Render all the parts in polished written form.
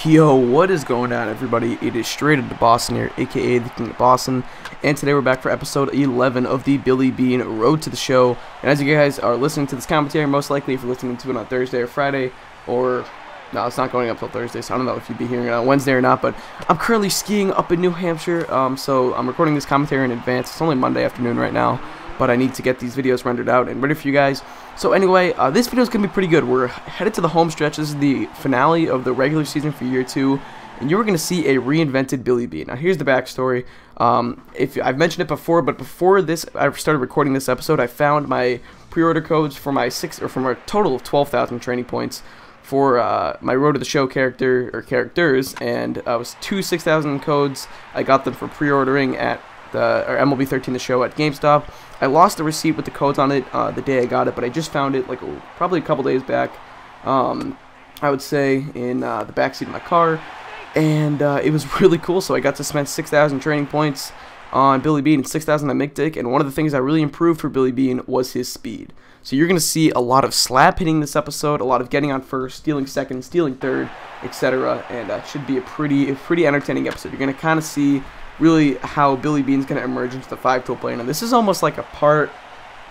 Yo, what is going on, everybody? It is Straight Into Boston here, aka the King of Boston, and today we're back for episode 11 of the Billy Beane Road to the Show. And as you guys are listening to this commentary, most likely if you're listening to it on Thursday or Friday, or no, it's not going up till Thursday, so I don't know if you'd be hearing it on Wednesday or not, but I'm currently skiing up in New Hampshire, so I'm recording this commentary in advance. It's only Monday afternoon right now, but I need to get these videos rendered out and ready for you guys. So anyway, this video is going to be pretty good. We're headed to the home stretch. This is the finale of the regular season for year 2, and you're going to see a reinvented Billy Beane. Now here's the backstory. If I've mentioned it before, but before this, I started recording this episode, I found my pre-order codes for my from a total of 12,000 training points for my Road to the Show characters, and it was 2 6,000 codes. I got them for pre-ordering at MLB 13 The Show at GameStop. I lost the receipt with the codes on it the day I got it, but I just found it like probably a couple days back. I would say in the backseat of my car, and it was really cool. So I got to spend 6,000 training points on Billy Beane and 6,000 on Mick, and one of the things I really improved for Billy Beane was his speed. So you're going to see a lot of slap hitting this episode, a lot of getting on first, stealing second, stealing third, etc. And it should be a pretty entertaining episode. You're going to kind of see really how Billy Beane's going to emerge into the 5-tool player. Now this is almost like a part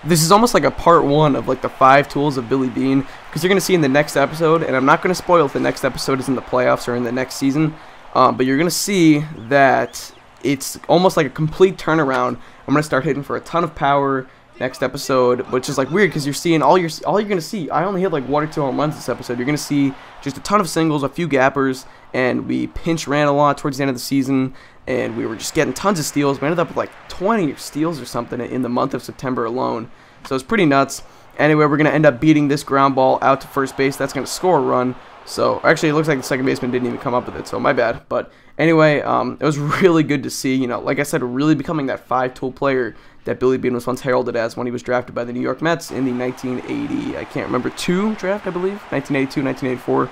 1 of like the 5 tools of Billy Beane, because you're going to see in the next episode, and I'm not going to spoil if the next episode is in the playoffs or in the next season, but you're going to see that it's almost like a complete turnaround. I'm going to start hitting for a ton of power next episode, which is like weird because you're seeing all you're going to see. I only hit like 1 or 2 home runs this episode. You're going to see just a ton of singles, a few gappers, and we pinch ran a lot towards the end of the season, and we were just getting tons of steals. We ended up with like 20 steals or something in the month of September alone, so it's pretty nuts. Anyway, we're going to end up beating this ground ball out to first base. That's going to score a run. So actually it looks like the second baseman didn't even come up with it, so my bad. But anyway, it was really good to see, like I said, really becoming that 5-tool player that Billy Beane was once heralded as when he was drafted by the New York Mets in the 1980, I can't remember, 2 draft, I believe, 1982, 1984,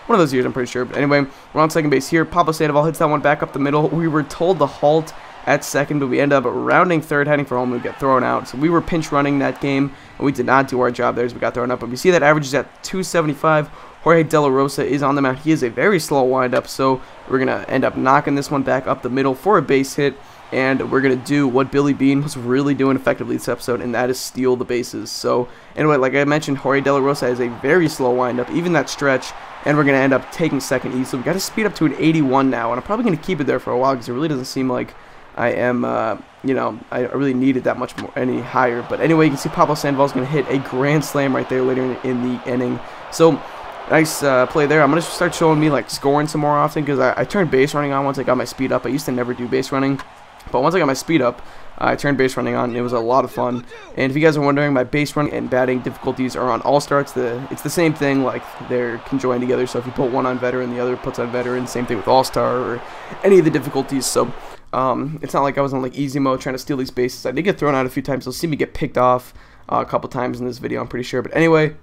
one of those years, I'm pretty sure. But anyway, we're on second base here. Pablo Sandoval hits that one back up the middle. We were told to halt at second, but we end up rounding third, heading for home, and we get thrown out. So we were pinch running that game, and we did not do our job there as we got thrown up. But we see that average is at 275. Jorge De La Rosa is on the mound. He is a very slow windup, so we're going to end up knocking this one back up the middle for a base hit. And we're going to do what Billy Beane was really doing effectively this episode, and that is steal the bases. So, anyway, like I mentioned, Jorge De La Rosa has a very slow windup, even that stretch, and we're going to end up taking second easily. We've got to speed up to an 81 now, and I'm probably going to keep it there for a while because it really doesn't seem like I am, I really need it that much more, any higher. But anyway, you can see Pablo Sandoval's going to hit a grand slam right there later in the inning. So, nice play there. I'm going to start showing me, like, scoring some more often because I turned base running on once I got my speed up. I used to never do base running, but once I got my speed up, I turned base running on, and it was a lot of fun. And if you guys are wondering, my base running and batting difficulties are on All-Star. It's the same thing, like they're conjoined together. So if you put one on veteran, the other puts on veteran. Same thing with All-Star or any of the difficulties. So it's not like I was on like easy mode trying to steal these bases. I did get thrown out a few times. You'll see me get picked off a couple times in this video, I'm pretty sure. But anyway,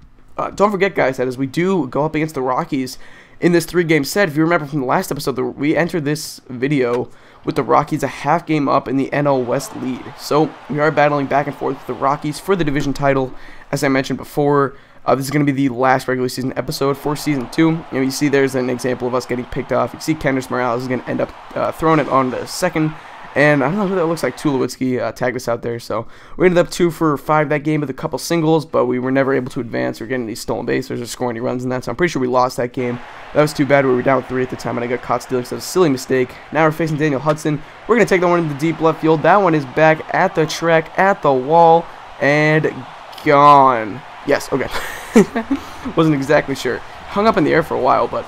don't forget, guys, that as we do go up against the Rockies in this 3-game set, if you remember from the last episode, we entered this video with the Rockies a half game up in the NL West lead. So we are battling back and forth with the Rockies for the division title. As I mentioned before, this is going to be the last regular season episode for Season 2. You see there's an example of us getting picked off. You see Kendrys Morales is going to end up throwing it on the second. And I don't know who that looks like. Tulowitzki tagged us out there. So we ended up 2 for 5 that game with a couple singles, but we were never able to advance or get any stolen bases or score any runs in that. So I'm pretty sure we lost that game. That was too bad. We were down 3 at the time, and I got caught stealing, so it was a silly mistake. Now we're facing Daniel Hudson. We're going to take that one into the deep left field. That one is back at the track, at the wall, and gone. Yes, okay. Wasn't exactly sure. Hung up in the air for a while, but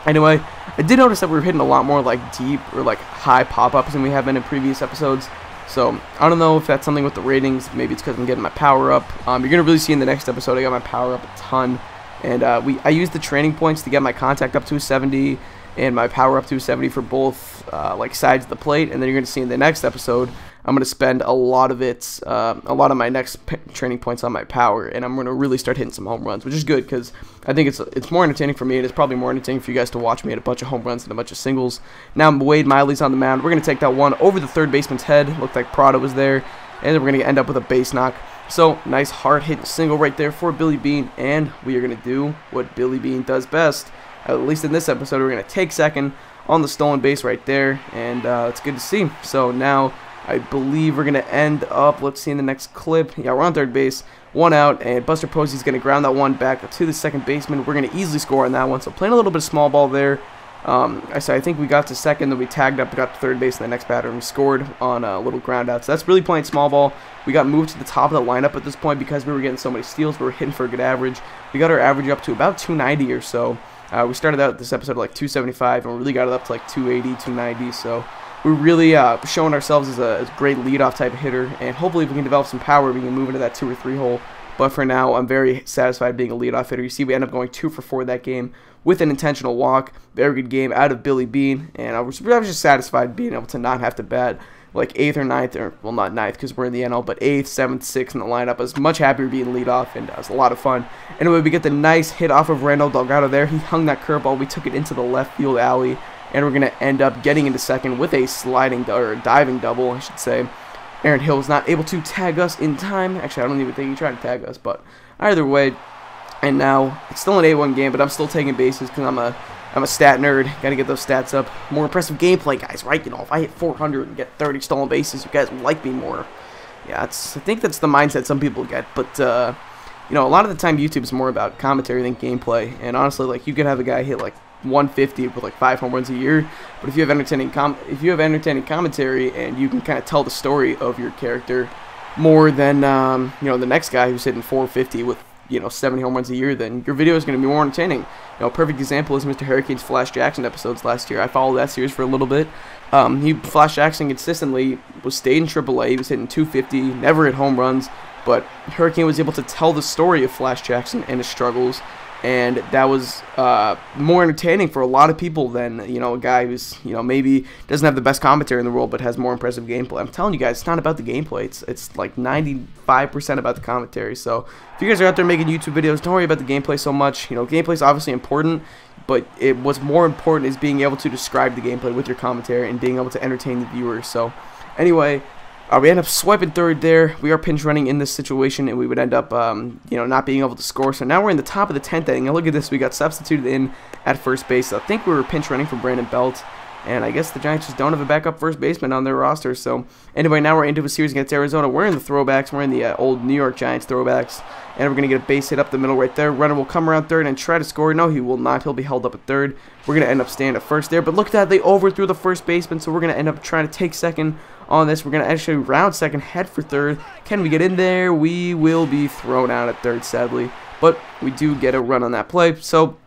anyway, I did notice that we were hitting a lot more like deep or like high pop-ups than we have been in previous episodes. So I don't know if that's something with the ratings. Maybe it's because I'm getting my power up. You're going to really see in the next episode I got my power up a ton. And I used the training points to get my contact up to 70 and my power up to 70 for both like sides of the plate. And then you're going to see in the next episode I'm going to spend a lot of my next training points on my power, and I'm going to really start hitting some home runs, which is good because I think it's more entertaining for me, and it's probably more entertaining for you guys to watch me hit a bunch of home runs and a bunch of singles. Now Wade Miley's on the mound. We're going to take that one over the third baseman's head. Looked like Prado was there, and then we're going to end up with a base knock. So, nice hard hitting single right there for Billy Beane, and we are going to do what Billy Beane does best, at least in this episode, we're going to take second on the stolen base right there, and it's good to see. So now I believe we're going to end up, let's see in the next clip, yeah, we're on third base, 1 out, and Buster Posey's going to ground that one back to the second baseman. We're going to easily score on that one, so playing a little bit of small ball there. I think we got to second, then we tagged up, we got to third base in the next batter, and we scored on a little ground out. So that's really playing small ball. We got moved to the top of the lineup at this point because we were getting so many steals. We were hitting for a good average. We got our average up to about 290 or so. We started out this episode at like 275, and we really got it up to like 280, 290. So we're really showing ourselves as a great leadoff type of hitter, and hopefully if we can develop some power, we can move into that 2 or 3 hole. But for now, I'm very satisfied being a leadoff hitter. You see, we end up going 2 for 4 that game with an intentional walk. Very good game out of Billy Beane, and I was just satisfied being able to not have to bat like 8th or 9th, or well, not 9th because we're in the NL, but 8th, 7th, 6th in the lineup. I was much happier being leadoff, and it was a lot of fun. Anyway, we get the nice hit off of Randall Delgado there. He hung that curveball. We took it into the left field alley, and we're going to end up getting into second with a diving double, I should say. Aaron Hill was not able to tag us in time. Actually, I don't even think he tried to tag us, but either way. And now, it's still an 8-1 game, but I'm still taking bases because I'm a stat nerd. Got to get those stats up. More impressive gameplay, guys, right? You know, if I hit 400 and get 30 stolen bases, you guys will like me more. Yeah, I think that's the mindset some people get. But, you know, a lot of the time YouTube is more about commentary than gameplay. And honestly, like, you could have a guy hit, like, 150 with, like, 5 home runs a year. But if you have entertaining commentary and you can kind of tell the story of your character more than, you know, the next guy who's hitting 450 with, you know, 70 home runs a year, then your video is going to be more entertaining. You know, a perfect example is Mr. Hurricane's Flash Jackson episodes last year. I followed that series for a little bit. Flash Jackson consistently stayed in AAA. He was hitting 250, never hit home runs, but Hurricane was able to tell the story of Flash Jackson and his struggles, and that was more entertaining for a lot of people than, you know, a guy who's, you know, maybe doesn't have the best commentary in the world but has more impressive gameplay. I'm telling you guys, it's not about the gameplay. It's like 95% about the commentary. So if you guys are out there making YouTube videos, don't worry about the gameplay so much. You know, gameplay is obviously important, but what's more important is being able to describe the gameplay with your commentary and being able to entertain the viewers. So anyway, we end up swiping third there. We are pinch running in this situation, and we would end up, you know, not being able to score. So now we're in the top of the 10th inning. And look at this. We got substituted in at first base. I think we were pinch running for Brandon Belt. And I guess the Giants just don't have a backup first baseman on their roster. So anyway, now we're into a series against Arizona. We're in the throwbacks. We're in the old New York Giants throwbacks. And we're going to get a base hit up the middle right there. Runner will come around third and try to score. No, he will not. He'll be held up at third. We're going to end up staying at first there. But look at that. They overthrew the first baseman. So we're going to end up trying to take second on this. We're going to actually round second, head for third. Can we get in there? We will be thrown out at third, sadly. But we do get a run on that play. So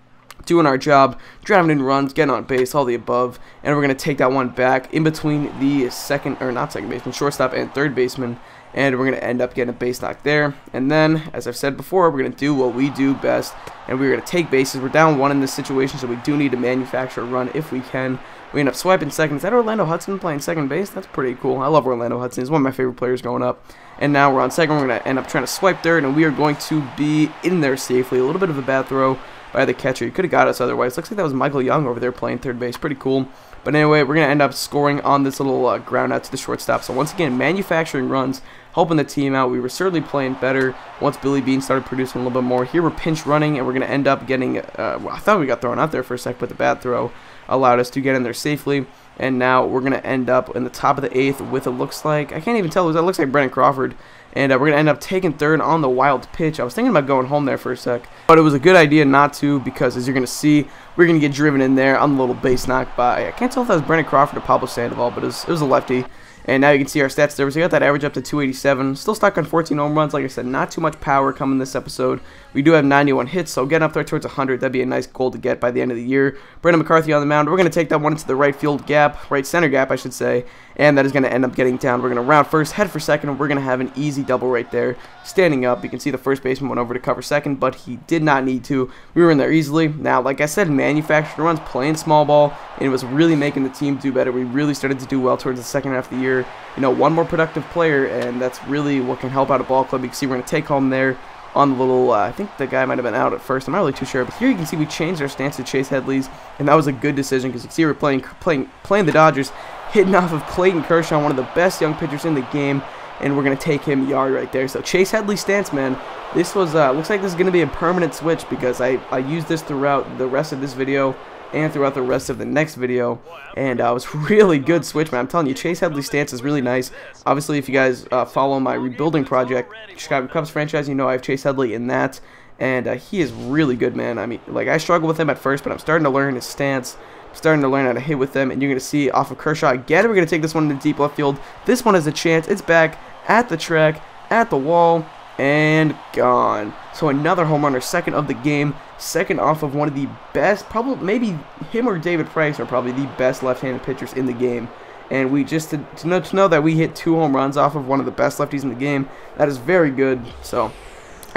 doing our job, driving in runs, getting on base, all the above, and we're going to take that one back in between the shortstop and third baseman, and we're going to end up getting a base knock there. And then, as I've said before, we're going to do what we do best, and we're going to take bases. We're down 1 in this situation, so we do need to manufacture a run if we can. We end up swiping second. Is that Orlando Hudson playing second base? That's pretty cool. I love Orlando Hudson. He's one of my favorite players growing up. And now we're on second. We're going to end up trying to swipe third, and we are going to be in there safely. A little bit of a bad throw by the catcher. He could have got us otherwise. Looks like that was Michael Young over there playing third base. Pretty cool. But anyway, we're going to end up scoring on this little ground out to the shortstop. So once again, manufacturing runs, helping the team out. We were certainly playing better once Billy Beane started producing a little bit more. Here we're pinch running, and we're going to end up getting, well, I thought we got thrown out there for a sec, but the bad throw allowed us to get in there safely. And now we're going to end up in the top of the 8th with, it looks like, I can't even tell, it looks like Brendan Crawford. And we're going to end up taking third on the wild pitch. I was thinking about going home there for a sec, but it was a good idea not to, because as you're going to see, we're going to get driven in there on the little base knock by, I can't tell if that was Brendan Crawford or Pablo Sandoval, but it was a lefty. And now you can see our stats there. So we got that average up to 287. Still stuck on 14 home runs. Like I said, not too much power coming this episode. We do have 91 hits, so getting up there towards 100, that'd be a nice goal to get by the end of the year. Brandon McCarthy on the mound. We're going to take that one into the right field gap, right center gap, I should say. And that is going to end up getting down. We're going to round first, head for second, and we're going to have an easy double right there. Standing up, you can see the first baseman went over to cover second, but he did not need to. We were in there easily. Now, like I said, manufactured runs, playing small ball, and it was really making the team do better. We really started to do well towards the second half of the year. You know, one more productive player, and that's really what can help out a ball club. You can see we're going to take home there on the little, I think the guy might have been out at first. I'm not really too sure, but here you can see we changed our stance to Chase Headley's, and that was a good decision because you can see we're playing the Dodgers, hitting off of Clayton Kershaw, one of the best young pitchers in the game. and we're going to take him yard right there. So Chase Headley stance, man. This was, looks like this is going to be a permanent switch because I used this throughout the rest of this video and throughout the rest of the next video, and it was really good switch, man. I'm telling you, Chase Headley stance is really nice. Obviously, if you guys follow my Rebuilding Project Chicago Cubs franchise, you know I have Chase Headley in that, and he is really good, man. I mean, like, I struggled with him at first, but I'm starting to learn his stance. I'm starting to learn how to hit with them, and you're going to see off of Kershaw again. We're going to take this one into deep left field. This one has a chance. It's back at the track, at the wall, and gone. So another home run, our second of the game, second off of one of the best, probably maybe him or David Price are probably the best left-handed pitchers in the game. And we just to know that we hit 2 home runs off of one of the best lefties in the game, that is very good. So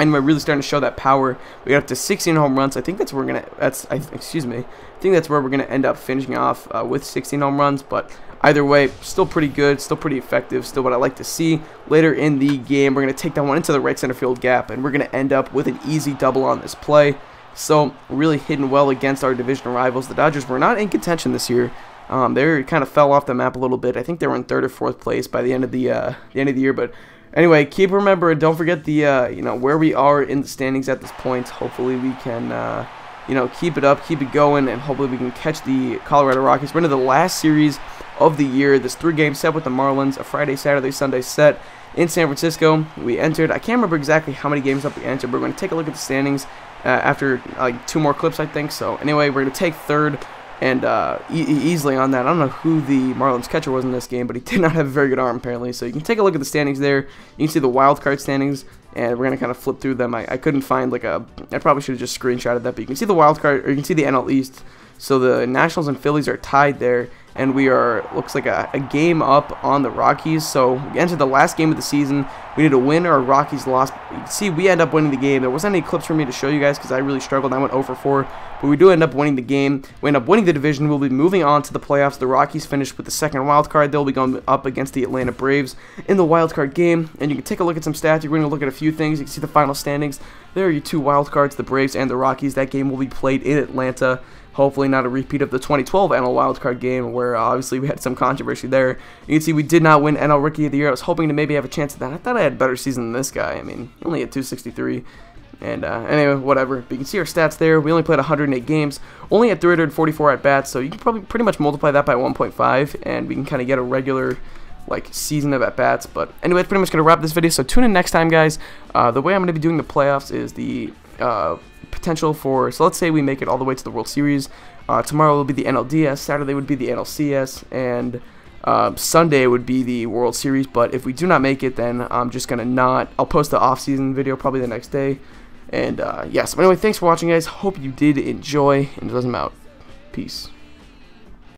anyway, really starting to show that power. We got up to 16 home runs. I think that's where we're gonna. Excuse me. I think that's where we're gonna end up finishing off with 16 home runs. But either way, still pretty good, still pretty effective, still what I like to see. Later in the game, we're going to take that one into the right center field gap, and we're going to end up with an easy double on this play. So, really hitting well against our division rivals. The Dodgers were not in contention this year. They kind of fell off the map a little bit. I think they were in 3rd or 4th place by the end of the year. But anyway, keep remembering, don't forget the where we are in the standings at this point. Hopefully, we can keep it up, keep it going, and hopefully we can catch the Colorado Rockies. We're into the last series of the year. This 3-game set with the Marlins, a Friday, Saturday, Sunday set in San Francisco. We entered, I can't remember exactly how many games up we entered, but we're going to take a look at the standings after like 2 more clips, I think. So anyway, we're going to take 3rd and easily on that. I don't know who the Marlins catcher was in this game, but he did not have a very good arm apparently. So you can take a look at the standings there. You can see the wild card standings, and we're going to kind of flip through them. I couldn't find like I probably should have just screenshotted that, but you can see the wild card, or you can see the NL East. So the Nationals and Phillies are tied there, and we are, looks like a game up on the Rockies. So we entered the last game of the season. We need to win, or Rockies lost. You can see we end up winning the game. There wasn't any clips for me to show you guys because I really struggled. I went 0 for 4, but we do end up winning the game. We end up winning the division. We'll be moving on to the playoffs. The Rockies finished with the 2nd wild card. They'll be going up against the Atlanta Braves in the wild card game, and you can take a look at some stats. You're going to look at a few things. You can see the final standings. There are your 2 wild cards, the Braves and the Rockies. That game will be played in Atlanta. Hopefully not a repeat of the 2012 NL wildcard game where obviously we had some controversy there. You can see we did not win NL Rookie of the Year. I was hoping to maybe have a chance at that. I thought I had a better season than this guy. I mean, only at 263. And anyway, whatever. But you can see our stats there. We only played 108 games, only had 344 at-bats, so you can probably pretty much multiply that by 1.5, and we can kind of get a regular season of at-bats. But anyway, that's pretty much going to wrap this video, so tune in next time, guys. The way I'm going to be doing the playoffs is the potential for, so let's say we make it all the way to the World Series. Tomorrow will be the NLDS, Saturday would be the NLCS, and Sunday would be the World Series. But if we do not make it, then I'm just going to I'll post the off-season video probably the next day. And yes, but anyway, thanks for watching, guys. Hope you did enjoy, and it doesn't matter. Peace.